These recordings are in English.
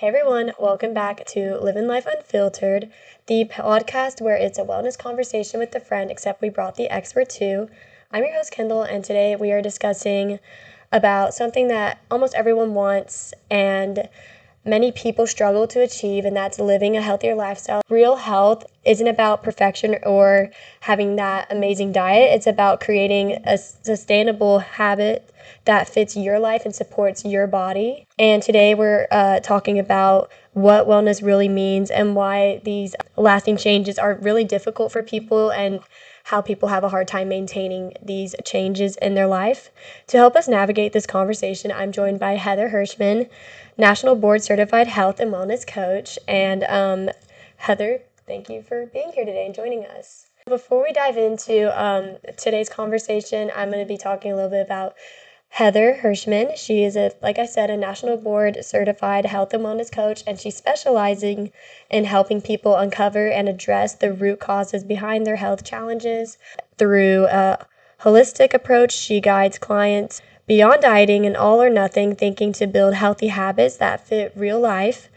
Hey everyone, welcome back to Liv'n Life Unfiltered, the podcast where it's a wellness conversation with a friend, except we brought the expert too. I'm your host Kendall, and today we are discussing about something that almost everyone wants and many people struggle to achieve, and that's living a healthier lifestyle. Real health isn't about perfection or having that amazing diet. It's about creating a sustainable habit that fits your life and supports your body. And today we're talking about what wellness really means and why these lasting changes are really difficult for people and how people have a hard time maintaining these changes in their life. To help us navigate this conversation, I'm joined by Heather Hirschman, National Board Certified Health and Wellness Coach. And Heather, thank you for being here today and joining us. Before we dive into today's conversation, I'm going to be talking a little bit about Heather Hirschman. She is, like I said, a National Board Certified Health and Wellness Coach, and she's specializing in helping people uncover and address the root causes behind their health challenges. Through a holistic approach, she guides clients beyond dieting and all or nothing thinking to build healthy habits that fit real life.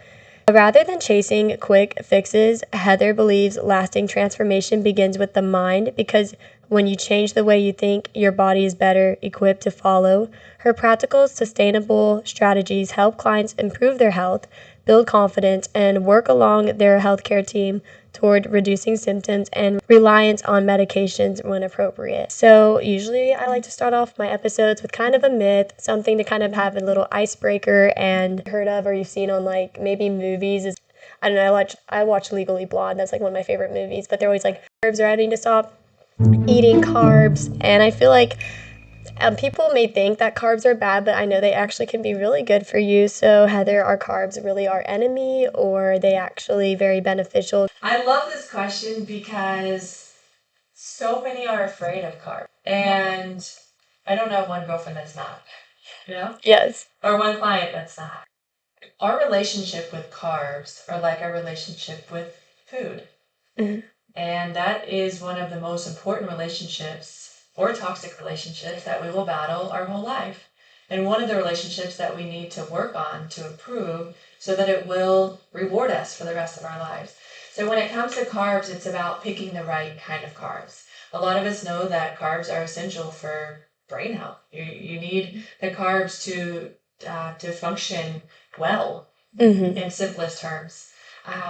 Rather than chasing quick fixes, Heather believes lasting transformation begins with the mind, because when you change the way you think, your body is better equipped to follow. Her practical, sustainable strategies help clients improve their health, build confidence, and work along their healthcare team toward reducing symptoms and reliance on medications when appropriate. So usually I like to start off my episodes with kind of a myth, something to kind of have a little icebreaker and heard of or you've seen on like maybe movies. I don't know, I watch Legally Blonde. That's like one of my favorite movies, but they're always like, carbs are having to stop eating carbs. And I feel like people may think that carbs are bad, but I know they actually can be really good for you. So Heather, are carbs really our enemy, or are they actually very beneficial? I love this question because so many are afraid of carbs. And I don't know one girlfriend that's not, Yes. or one client that's not. Our relationship with carbs are like our relationship with food. Mm-hmm. And that is one of the most important relationships or toxic relationships that we will battle our whole life. And one of the relationships that we need to work on to improve so that it will reward us for the rest of our lives. So when it comes to carbs, it's about picking the right kind of carbs. A lot of us know that carbs are essential for brain health. You need the carbs to function well, Mm-hmm. in simplest terms.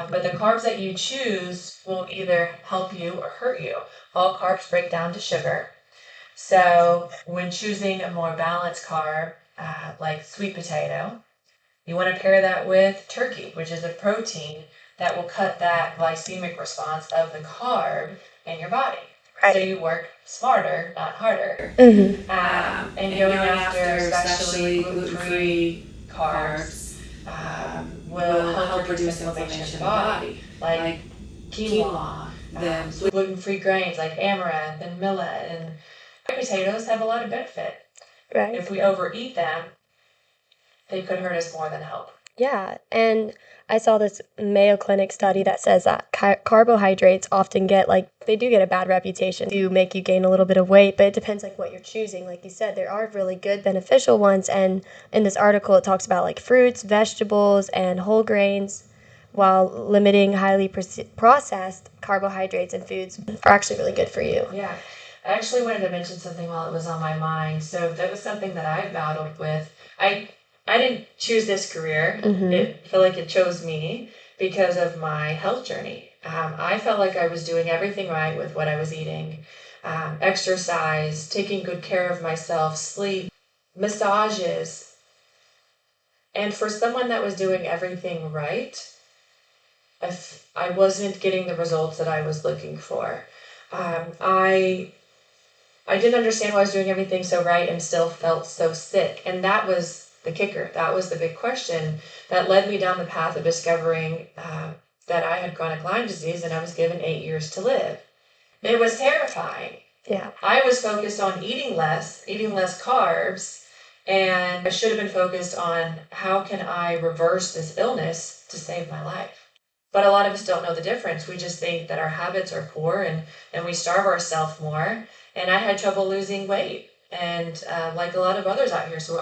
But the carbs that you choose will either help you or hurt you. All carbs break down to sugar. So when choosing a more balanced carb, like sweet potato, you want to pair that with turkey, which is a protein that will cut that glycemic response of the carb in your body. Right. So you work smarter, not harder. Mm-hmm. And going after especially gluten-free carbs will help reduce inflammation in the body, like quinoa, the gluten-free grains like amaranth and millet, and potatoes have a lot of benefit. Right. If we overeat them, they could hurt us more than help. Yeah, and I saw this Mayo Clinic study that says that carbohydrates often get they do get a bad reputation to make you gain a little bit of weight, but it depends what you're choosing. Like you said, there are really good beneficial ones, and in this article it talks about fruits, vegetables, and whole grains, while limiting highly processed carbohydrates and foods are actually really good for you. Yeah. I actually wanted to mention something while it was on my mind. So that was something that I battled with. I didn't choose this career. Mm-hmm. I feel like it chose me because of my health journey. I felt like I was doing everything right with what I was eating. Exercise, taking good care of myself, sleep, massages. And for someone that was doing everything right, I wasn't getting the results that I was looking for. I didn't understand why I was doing everything so right and still felt so sick. And that was the kicker. That was the big question that led me down the path of discovering that I had chronic Lyme disease and I was given 8 years to live. It was terrifying. Yeah. I was focused on eating less carbs, and I should have been focused on how can I reverse this illness to save my life. But a lot of us don't know the difference. We just think that our habits are poor and we starve ourselves more. And I had trouble losing weight. And like a lot of others out here. So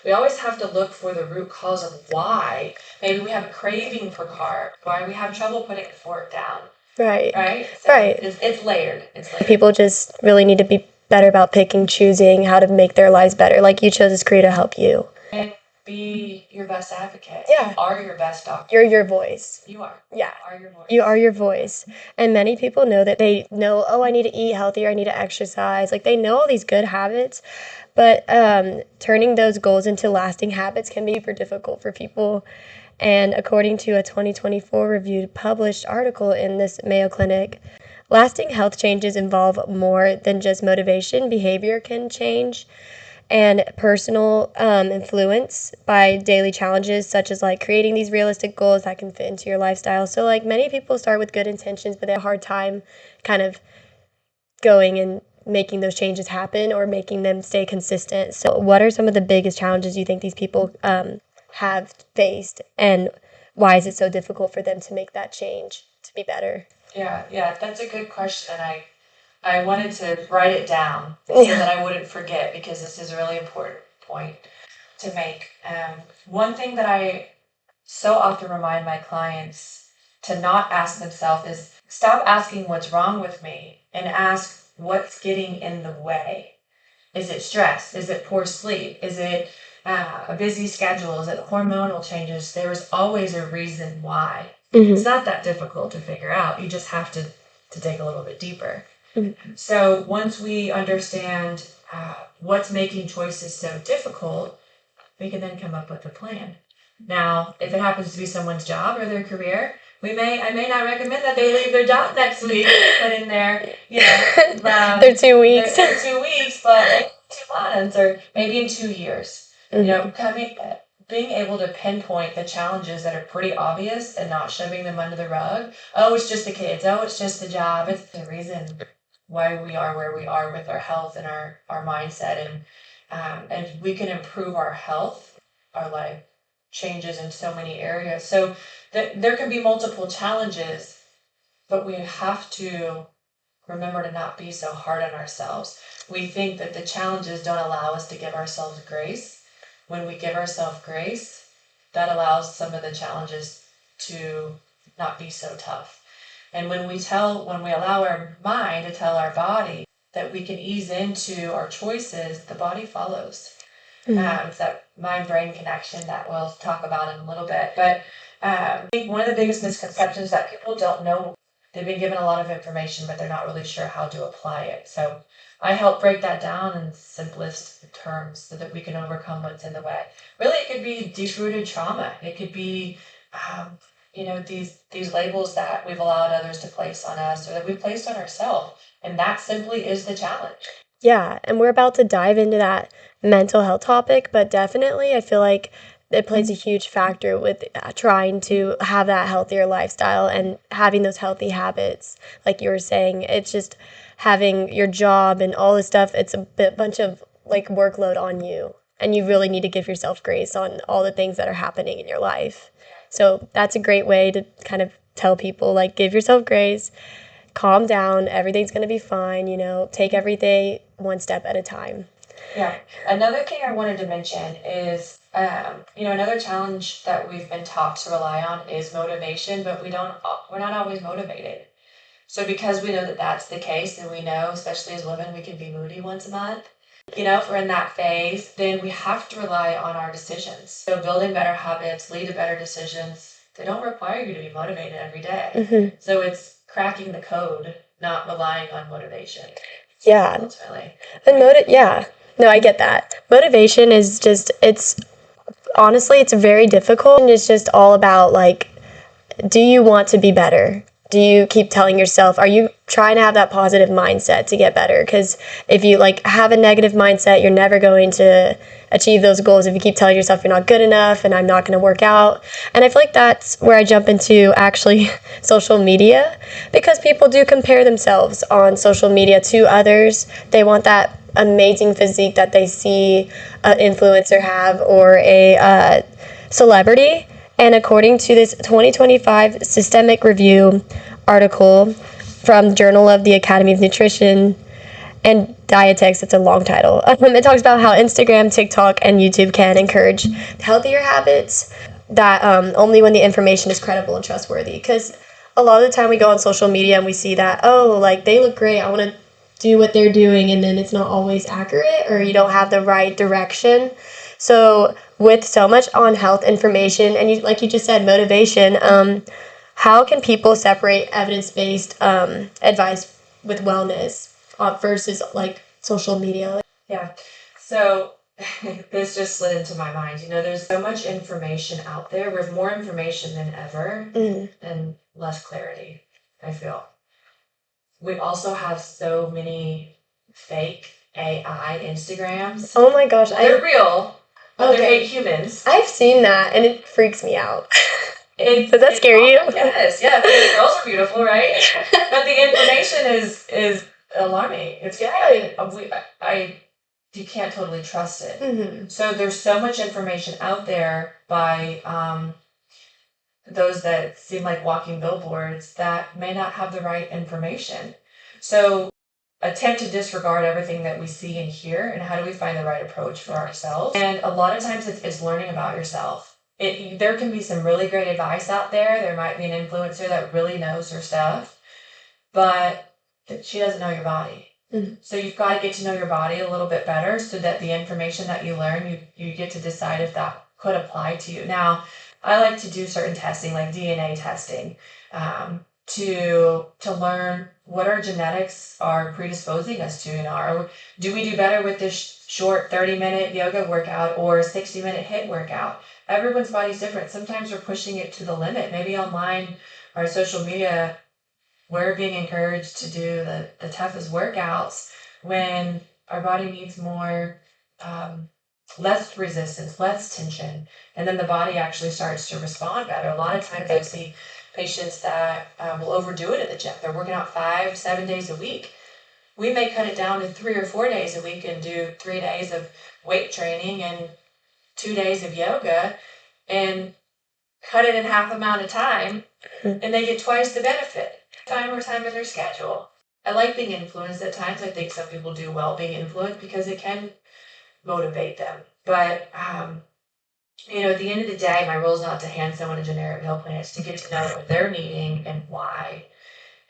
we always have to look for the root cause of why. Maybe we have a craving for carb, why we have trouble putting the fork down. Right. So right. It's layered. People just really need to be better about choosing how to make their lives better. Like you chose this career to help you. And be your best advocate. Yeah. You are your best doctor. You're your voice. You are. Yeah. You are your voice. You are your voice. And many people know that they know, oh, I need to eat healthier, I need to exercise. Like they know all these good habits, but turning those goals into lasting habits can be super difficult for people. And according to a 2024 reviewed published article in this Mayo Clinic, lasting health changes involve more than just motivation. Behavior can change, and personal influence by daily challenges, such as like creating these realistic goals that can fit into your lifestyle. So like many people start with good intentions, but they have a hard time kind of going and making those changes happen or making them stay consistent. So what are some of the biggest challenges you think these people have faced, and why is it so difficult for them to make that change to be better? Yeah, that's a good question. And I wanted to write it down so that I wouldn't forget, because this is a really important point to make. One thing that I so often remind my clients to not ask themselves is stop asking what's wrong with me and ask what's getting in the way. Is it stress? Is it poor sleep? Is it a busy schedule? Is it hormonal changes? There is always a reason why. Mm-hmm. It's not that difficult to figure out. You just have to dig a little bit deeper. Mm-hmm. So once we understand what's making choices so difficult, we can then come up with a plan. Now, if it happens to be someone's job or their career, I may not recommend that they leave their job next week and put in their, their 2 weeks. Their 2 weeks, but 2 months or maybe in 2 years. Mm-hmm. Being able to pinpoint the challenges that are pretty obvious and not shoving them under the rug. Oh, it's just the kids. Oh, it's just the job. It's the reason why we are where we are with our health and our mindset. And we can improve our health, our life changes in so many areas. So there can be multiple challenges, but we have to remember to not be so hard on ourselves. We think that the challenges don't allow us to give ourselves grace. When we give ourselves grace, that allows some of the challenges to not be so tough. And when we allow our mind to tell our body that we can ease into our choices, the body follows. Mm-hmm. It's that mind-brain connection that we'll talk about in a little bit. But I think one of the biggest misconceptions is that people don't know. They've been given a lot of information, but they're not really sure how to apply it. So I help break that down in simplest terms so that we can overcome what's in the way. Really, it could be deep-rooted trauma. It could be, these labels that we've allowed others to place on us or that we've placed on ourselves. And that simply is the challenge. Yeah, and we're about to dive into that mental health topic, but definitely I feel like it plays a huge factor with trying to have that healthier lifestyle and having those healthy habits. Like you were saying, it's just having your job and all this stuff. It's a bunch of like workload on you, and you really need to give yourself grace on all the things that are happening in your life. So that's a great way to kind of tell people, like, give yourself grace, calm down, everything's going to be fine, take every day one step at a time. Yeah. Another thing I wanted to mention is, another challenge that we've been taught to rely on is motivation, but we're not always motivated. So because we know that that's the case, and we know, especially as women, we can be moody once a month, if we're in that phase, then we have to rely on our decisions. So building better habits, lead to better decisions, they don't require you to be motivated every day. Mm-hmm. So it's cracking the code, not relying on motivation. Yeah. Ultimately. And no, I get that. Motivation is just, it's very difficult. And it's just all about, like, do you want to be better? Do you keep telling yourself, are you trying to have that positive mindset to get better? Because if you have a negative mindset, you're never going to achieve those goals. If you keep telling yourself you're not good enough and I'm not going to work out. And I feel like that's where I jump into actually social media, because people do compare themselves on social media to others. They want that amazing physique that they see an influencer have or a celebrity. And according to this 2025 Systemic Review article from Journal of the Academy of Nutrition, and Dietetics, it's a long title. It talks about how Instagram, TikTok, and YouTube can encourage healthier habits that only when the information is credible and trustworthy. Because a lot of the time we go on social media and we see that, oh, like they look great, I want to do what they're doing, and then it's not always accurate or you don't have the right direction. So with so much on health information and you, like you just said, motivation, how can people separate evidence-based advice with wellness versus like social media? Yeah. So this just slid into my mind. There's so much information out there. We have more information than ever and less clarity, I feel. We also have so many fake AI Instagrams. Oh my gosh. They're real, but they're fake humans. I've seen that and it freaks me out. Does that scare you? Yes, yeah. The girls are beautiful, right? But the information is alarming. It's scary. You can't totally trust it. Mm-hmm. So there's so much information out there by those that seem like walking billboards that may not have the right information. So attempt to disregard everything that we see and hear, and how do we find the right approach for ourselves? And a lot of times it's learning about yourself. There can be some really great advice out there. There might be an influencer that really knows her stuff, but she doesn't know your body. Mm-hmm. So you've got to get to know your body a little bit better so that the information that you learn, you get to decide if that could apply to you. Now, I like to do certain testing, like DNA testing, to learn what our genetics are predisposing us to. Do we do better with this short 30-minute yoga workout or a 60-minute HIIT workout? Everyone's body's different. Sometimes we're pushing it to the limit. Maybe online or social media, we're being encouraged to do the toughest workouts when our body needs more, less resistance, less tension, and then the body actually starts to respond better. A lot of times I see patients that will overdo it at the gym. They're working out 5-7 days a week. We may cut it down to 3 or 4 days a week and do 3 days of weight training and 2 days of yoga and cut it in half the amount of time, and they get twice the benefit. More time in their schedule. I like being influenced at times. I think some people do well being influenced because it can motivate them. But, at the end of the day, my role is not to hand someone a generic meal plan. It's to get to know what they're needing and why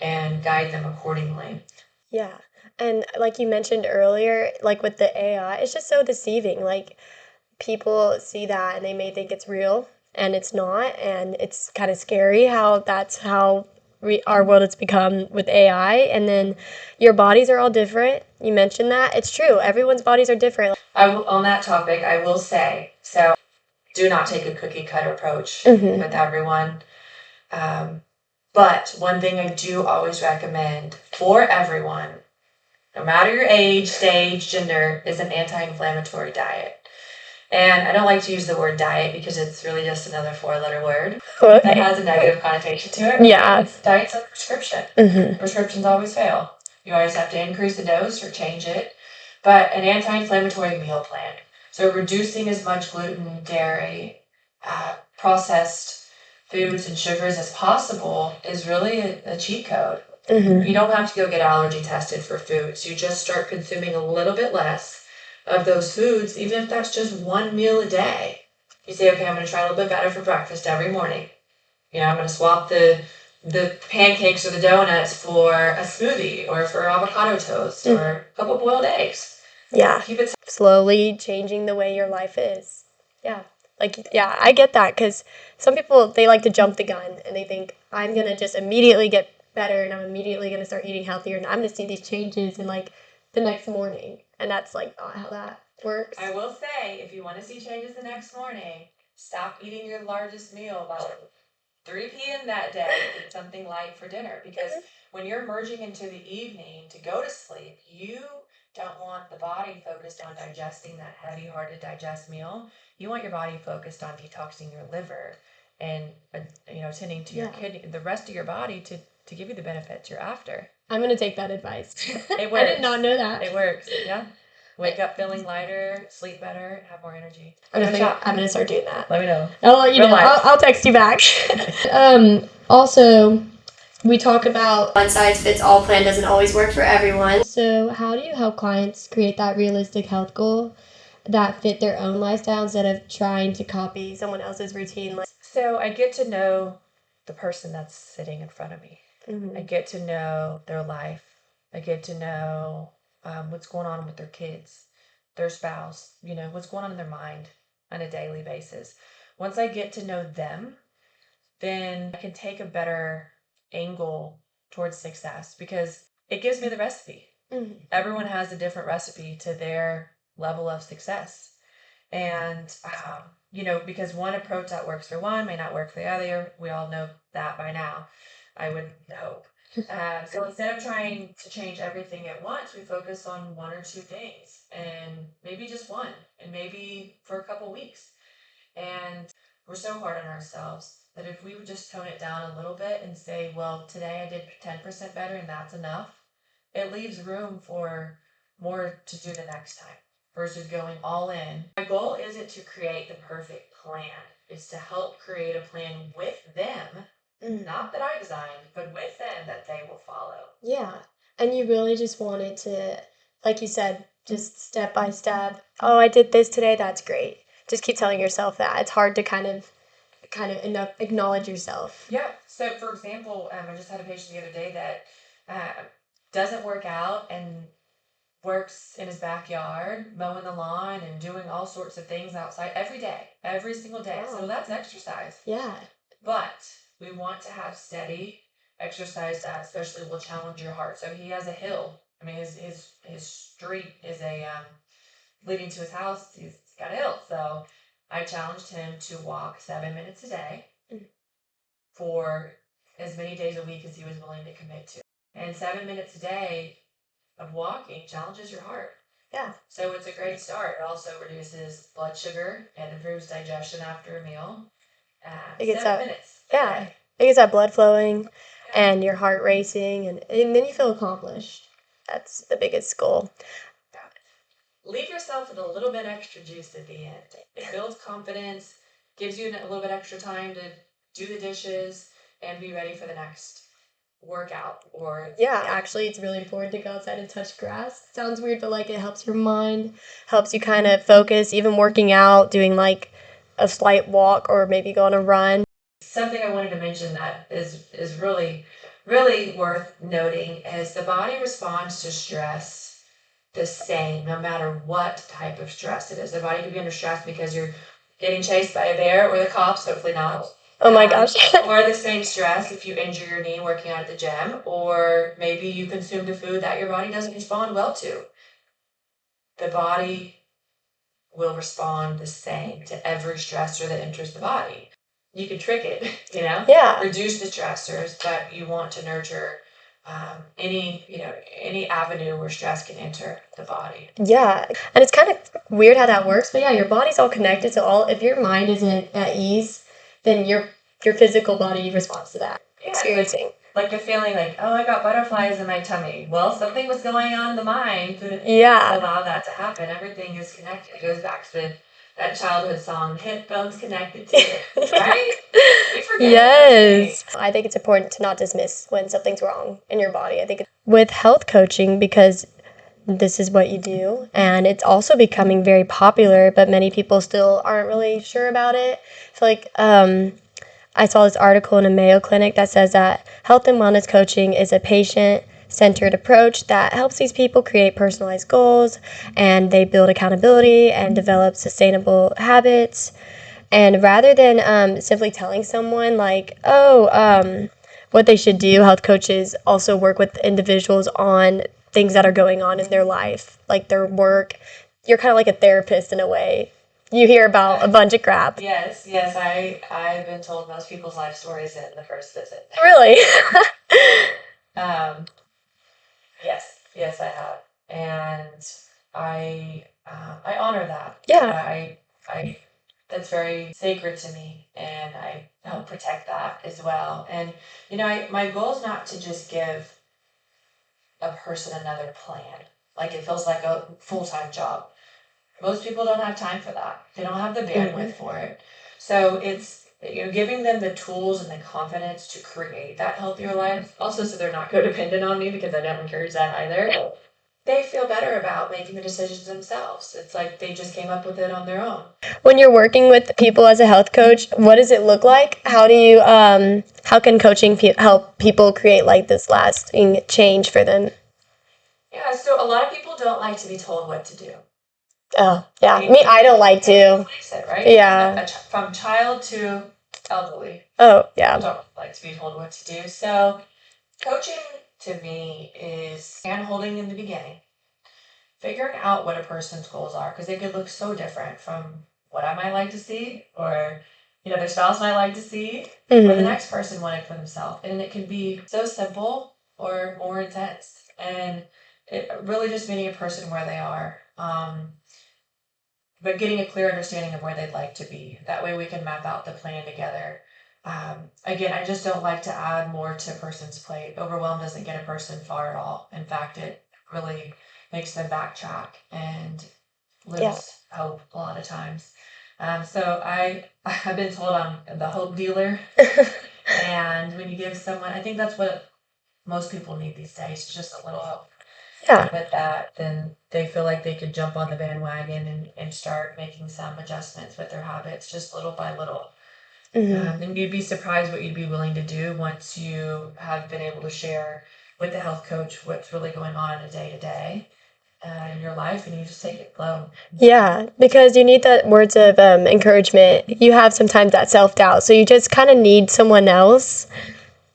and guide them accordingly. Yeah. And like you mentioned earlier, like with the AI, it's just so deceiving. Like people see that and they may think it's real and it's not. And it's kind of scary how that's how our world has become with AI. And then your bodies are all different. You mentioned that. It's true. Everyone's bodies are different. On that topic, I will say, so do not take a cookie cutter approach with everyone. But one thing I do always recommend for everyone, no matter your age, stage, gender, is an anti-inflammatory diet. And I don't like to use the word diet because it's really just another 4-letter word that has a negative connotation to it. Yeah. Diet's a prescription. Mm-hmm. Prescriptions always fail. You always have to increase the dose or change it. But an anti-inflammatory meal plan. So reducing as much gluten, dairy, processed foods and sugars as possible is really a cheat code. Mm-hmm. You don't have to go get allergy tested for foods. You just start consuming a little bit less of those foods, even if that's just one meal a day. You say, okay, I'm going to try a little bit better for breakfast every morning. I'm going to swap the pancakes or the donuts for a smoothie or for avocado toast or a couple boiled eggs. Yeah. Keep it slowly changing the way your life is. Yeah. I get that because some people, they like to jump the gun and they think, I'm going to just immediately get better and I'm immediately going to start eating healthier and I'm going to see these changes in the next morning. And that's not how that works. I will say, if you want to see changes the next morning, stop eating your largest meal by 3 p.m. that day. Eat something light for dinner. Because when you're merging into the evening to go to sleep, you don't want the body focused on digesting that heavy, hard to digest meal. You want your body focused on detoxing your liver and tending to your kidney, the rest of your body to give you the benefits you're after. I'm going to take that advice. It works. I did not know that. It works, yeah. Wake up feeling lighter, sleep better, have more energy. I'm going to start doing that. Let me know. I'll let you know. I'll text you back. Also, we talk about one size fits all plan doesn't always work for everyone. So how do you help clients create that realistic health goal that fit their own lifestyle instead of trying to copy someone else's routine? So I get to know the person that's sitting in front of me. Mm-hmm. I get to know their life. I get to know what's going on with their kids, their spouse, what's going on in their mind on a daily basis. Once I get to know them, then I can take a better angle towards success because it gives me the recipe. Mm-hmm. Everyone has a different recipe to their level of success. And, because one approach that works for one may not work for the other. We all know that by now, I would hope. So instead of trying to change everything at once, we focus on one or two things and maybe just one and maybe for a couple weeks. And we're so hard on ourselves that if we would just tone it down a little bit and say, well, today I did 10% better and that's enough, it leaves room for more to do the next time versus going all in. My goal isn't to create the perfect plan. It's to help create a plan with them, not that I designed, but with them that they will follow. Yeah. And you really just wanted to, like you said, just step by step. Oh, I did this today. That's great. Just keep telling yourself that. It's hard to kind of acknowledge yourself. Yeah. So, for example, I just had a patient the other day that doesn't work out and works in his backyard, mowing the lawn and doing all sorts of things outside every day, every single day. Wow. So that's exercise. Yeah. But we want to have steady exercise that especially will challenge your heart. So he has a hill. I mean, his street is leading to his house. He's got a hill. So I challenged him to walk 7 minutes a day for as many days a week as he was willing to commit to. And 7 minutes a day of walking challenges your heart. Yeah. So it's a great start. It also reduces blood sugar and improves digestion after a meal. It gets 7 that, minutes. yeah. It gets that blood flowing and your heart racing, and then you feel accomplished. That's the biggest goal. Leave yourself with a little bit extra juice at the end. It builds confidence, gives you a little bit extra time to do the dishes and be ready for the next workout. Or yeah, actually, it's really important to go outside and touch grass. Sounds weird, but like it helps your mind, helps you kind of focus. Even working out, doing like a slight walk or maybe go on a run. Something I wanted to mention that is really, really worth noting is the body responds to stress the same no matter what type of stress it is. The body could be under stress because you're getting chased by a bear or the cops, hopefully not. Oh my gosh. Or the same stress if you injure your knee working out at the gym, or maybe you consumed a food that your body doesn't respond well to. The body will respond the same to every stressor that enters the body. You can trick it, Yeah. reduce the stressors, but you want to nurture any avenue where stress can enter the body. Yeah, and it's kind of weird how that works, but yeah, your body's all connected. So if your mind isn't at ease, then your physical body responds to that. Yeah, Experiencing. Like the feeling like, oh, I got butterflies in my tummy. Well, something was going on in the mind to allow that to happen. Everything is connected. It goes back to that childhood song, hip bones connected to it, right? We forget. Yes. I think it's important to not dismiss when something's wrong in your body. I think with health coaching, because this is what you do, and it's also becoming very popular, but many people still aren't really sure about it. I feel like I saw this article in a Mayo Clinic that says that health and wellness coaching is a patient-centered approach that helps these people create personalized goals, and they build accountability and develop sustainable habits. And rather than simply telling someone like, what they should do, health coaches also work with individuals on things that are going on in their life, like their work. You're kind of like a therapist in a way. You hear about a bunch of crap. Yes, I've been told most people's life stories in the first visit. Really? Yes, I have, and I honor that. Yeah. I that's very sacred to me, and I help protect that as well. And my goal is not to just give a person another plan. Like it feels like a full-time job. Most people don't have time for that. They don't have the bandwidth for it. So it's giving them the tools and the confidence to create that healthier life. Also, so they're not codependent on me, because I don't encourage that either. They feel better about making the decisions themselves. It's like they just came up with it on their own. When you're working with people as a health coach, what does it look like? How do you, how can coaching help people create like this lasting change for them? Yeah, so a lot of people don't like to be told what to do. Oh, yeah. I don't like to. Right? Yeah. From child to elderly. Oh, yeah. Don't like to be told what to do. So coaching to me is hand-holding in the beginning, figuring out what a person's goals are, because they could look so different from what I might like to see, or their spouse might like to see, or the next person wanted for themselves. And it can be so simple or more intense. And it really just meeting a person where they are, but getting a clear understanding of where they'd like to be. That way we can map out the plan together. Again, I just don't like to add more to a person's plate. Overwhelm doesn't get a person far at all. In fact, it really makes them backtrack and lose hope a lot of times. So I've been told I'm the hope dealer. And when you give someone, I think that's what most people need these days, just a little hope. Yeah. With that, then they feel like they could jump on the bandwagon and start making some adjustments with their habits, just little by little. And you'd be surprised what you'd be willing to do once you have been able to share with the health coach what's really going on in a day-to-day in your life, and you just take it slow. Yeah, because you need the words of encouragement. You have sometimes that self-doubt, so you just kind of need someone else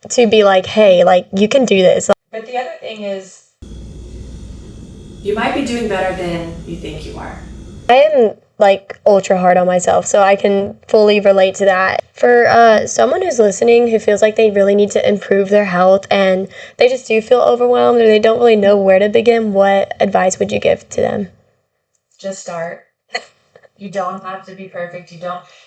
to be like, hey, like, you can do this. But the other thing is, you might be doing better than you think you are. I am like ultra hard on myself, so I can fully relate to that. For someone who's listening who feels like they really need to improve their health and they just do feel overwhelmed or they don't really know where to begin, what advice would you give to them? Just start. You don't have to be perfect.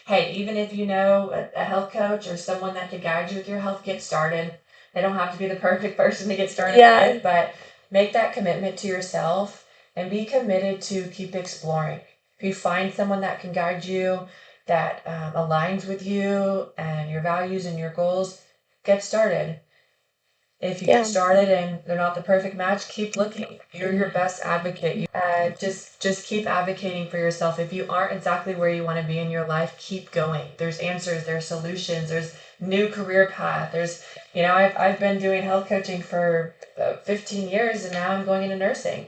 Hey, even if you know a health coach or someone that could guide you with your health, get started. They don't have to be the perfect person to get started with, but make that commitment to yourself and be committed to keep exploring. If you find someone that can guide you, that aligns with you and your values and your goals, get started. If you get started and they're not the perfect match, keep looking. You're your best advocate. Just keep advocating for yourself. If you aren't exactly where you want to be in your life, keep going. There's answers, there's solutions, there's new career path. I've been doing health coaching for 15 years and now I'm going into nursing.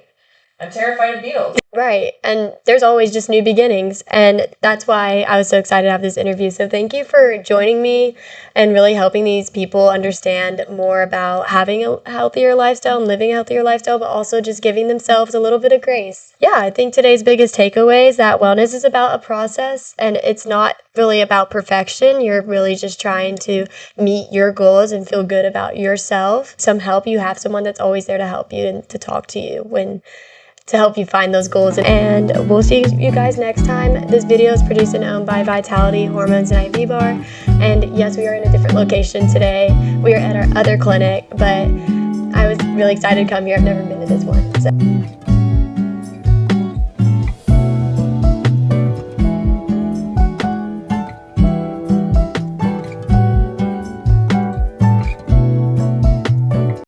I'm terrified of needles. Right. And there's always just new beginnings. And that's why I was so excited to have this interview. So thank you for joining me and really helping these people understand more about having a healthier lifestyle and living a healthier lifestyle, but also just giving themselves a little bit of grace. Yeah, I think today's biggest takeaway is that wellness is about a process and it's not really about perfection. You're really just trying to meet your goals and feel good about yourself. Some help, you have someone that's always there to help you and to talk to you to help you find those goals. And we'll see you guys next time. This video is produced and owned by Vitality Hormones and IV Bar. And yes, we are in a different location today. We are at our other clinic, but I was really excited to come here. I've never been to this one. So.